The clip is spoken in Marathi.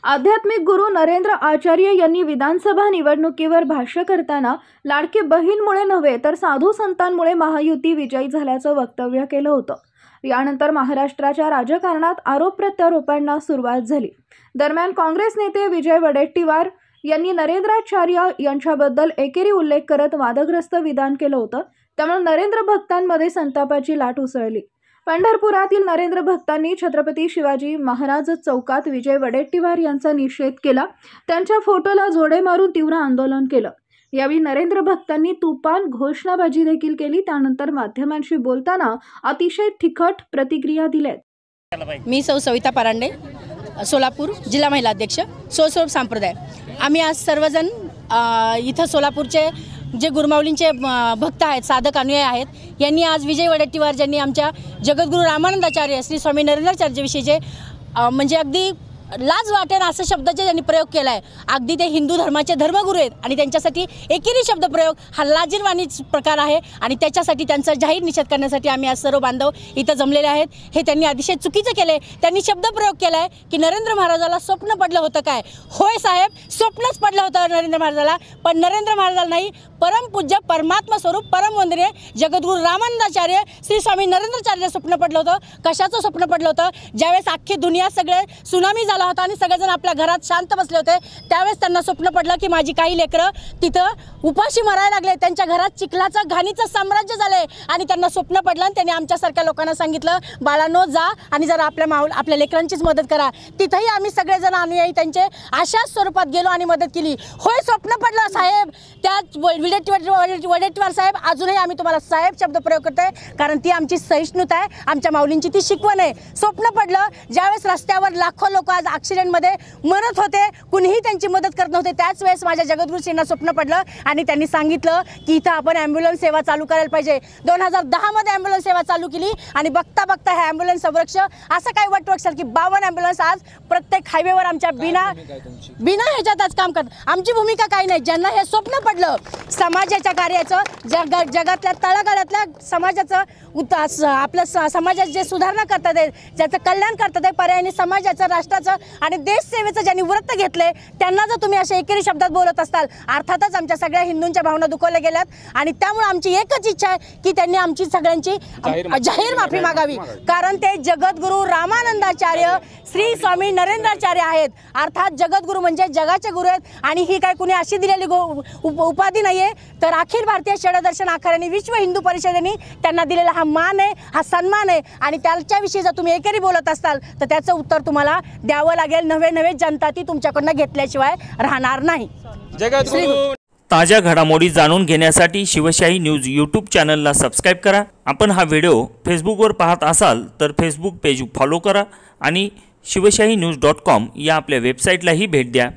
आध्यात्मिक गुरु नरेंद्र आचार्य यांनी विधानसभा निवडणुकीवर भाष्य करताना लाडकी बहीणमुळे नव्हे तर साधू संतांमुळे महायुती विजयी झाल्याचं वक्तव्य केलं होतं। यानंतर महाराष्ट्राच्या राजकारणात आरोप प्रत्यारोपांना सुरुवात झाली। दरम्यान काँग्रेस नेते विजय वडेट्टीवार यांनी नरेंद्राचार्य यांच्याबद्दल एकेरी उल्लेख करत वादग्रस्त विधान केलं होतं। त्यामुळे नरेंद्र भक्तांमध्ये संतापाची लाट उसळली। पंढरपुरातील नरेंद्र भक्तांनी छत्रपती शिवाजी महाराज चौकात विजय वडेट्टीवार यांचा निषेध केला। त्यांच्या फोटोला जोडे मारून तीव्र आंदोलन केलं। यावेळी नरेंद्र भक्तांनी तुफान घोषणाबाजी देखील केली। त्यानंतर माध्यमांशी बोलताना अतिशय तिखट प्रतिक्रिया दिल्या। मी सविता परांडे, सोलापूर जिल्हा महिला अध्यक्ष, सोसोप संप्रदाय। आम्ही आज सर्वजण इथं सोलापूरचे जे गुरुमाऊलींचे भक्त आहेत, साधक अनुयायी आहेत, यांनी आज विजय वडेट्टीवार ज्यांनी आमच्या जगद्गुरू रामानंदाचार्य श्री स्वामी नरेंद्राचार्यविषयीचे म्हणजे अगदी लाज वाटेल असा शब्दाचे त्यांनी प्रयोग केला आहे। अगदी ते हिंदू धर्माचे धर्मगुरू आहेत आणि त्यांच्यासाठी एकेरी शब्द प्रयोग हा लाजिरवाणी प्रकार आहे आणि त्याच्यासाठी त्यांचा जाहीर निषेध करण्यासाठी आम्ही आज सर्व बांधव इथं जमलेले आहेत। हे त्यांनी अतिशय चुकीचं केलं आहे। त्यांनी शब्द प्रयोग केला आहे की नरेंद्र महाराजाला स्वप्न पडलं होतं काय? होय साहेब, स्वप्नच पडलं होतं नरेंद्र महाराजाला, पण नरेंद्र महाराजाला नाही, परमपूज्य परमात्मा स्वरूप परमवंदनीय जगद्गुरू रामानंदाचार्य श्री स्वामी नरेंद्राचार्य स्वप्न पडलं होतं। कशाचं स्वप्न पडलं होतं? ज्यावेळेस अख्खी दुनिया सगळे सुनामी झाला होता आणि सगळेजण आपल्या घरात शांत बसले होते, त्यावेळेस त्यांना स्वप्न पडलं की माझी काही लेकरं तिथं उपाशी मरायला लागले, त्यांच्या घरात चिखलाचं घाणीचं साम्राज्य झालंय आणि त्यांना स्वप्न पडलं आणि त्यांनी आमच्यासारख्या लोकांना सांगितलं, बाळांनो जा आणि जरा आपल्या लेकरांचीच मदत करा। तिथंही आम्ही सगळेजण अनुयायी त्यांचे अशाच स्वरूपात गेलो आणि मदत केली। होय, स्वप्न पडलं साहेब। त्या वडेट्टीवार साहेब, अजूनही आम्ही तुम्हाला साहेब शब्द प्रयोग करतोय कारण ती आमची सहिष्णुता आहे, आमच्या माऊलींची ती शिकवण आहे। स्वप्न पडलं ज्यावेळेस रस्त्यावर लाखो लोक आज ॲक्सिडेंटमध्ये मरत होते, कुणीही त्यांची मदत करत नव्हते, त्याच वेळेस माझ्या जगद्गुरूजींना स्वप्न पडलं आणि त्यांनी सांगितलं की इथं आपण ॲम्ब्युलन्स सेवा चालू करायला पाहिजे। 2010 मध्ये ॲम्ब्युलन्स सेवा चालू केली आणि बघता बघता हे ॲम्ब्युलन्स संरक्ष असं काय वाटतं असेल की 52 ॲम्ब्युलन्स आज प्रत्येक हायवेवर आमच्या बिना ह्याच्यात आज काम करतात। आमची भूमिका काही नाही। ज्यांना हे स्वप्न पडलं समाजाच्या कार्याचं, जगातल्या तळागाळातल्या समाजाचं आपल्या समाजात जे सुधारणा करतात आहे, ज्याचं कल्याण करतात आहे, पर्यायाने समाजाचं, राष्ट्राचं आणि देश सेवेचं ज्यांनी व्रत घेतले त्यांना जर तुम्ही अशा एकेरी शब्दात बोलत असताल, अर्थातच आमच्या सगळ्या हिंदूंच्या भावना दुखावल्या गेल्यात आणि त्यामुळे आमची एकच इच्छा आहे की त्यांनी आमची सगळ्यांची जाहीर माफी मागावी, कारण ते जगद्गुरू रामानंदाचार्य श्री स्वामी नरेंद्राचार्य आहेत। अर्थात जगद्गुरू म्हणजे जगाचे गुरु आहेत आणि ही काय कुणी अशी दिलेली उपाधी नाहीये, तर अखिल भारतीय षडदर्शन आखाड्याने, विश्व हिंदू परिषदेने त्यांना दिलेला हा मान आहे, हा सन्मान आहे आणि त्याच्याविषयी जर तुम्ही एकेरी बोलत असाल तर त्याचं उत्तर तुम्हाला द्यावं लागेल। नवे जनता ती तुमच्याकडनं घेतल्याशिवाय राहणार नाही। ताज्या घडामोडी जाणून घेण्यासाठी शिवशाही न्यूज यूट्यूब चॅनलला सबस्क्राईब करा। आपण हा व्हिडिओ फेसबुकवर पाहत असाल तर फेसबुक पेज फॉलो करा आणि शिवशाही news.com या आपल्या वेबसाईटलाही भेट द्या।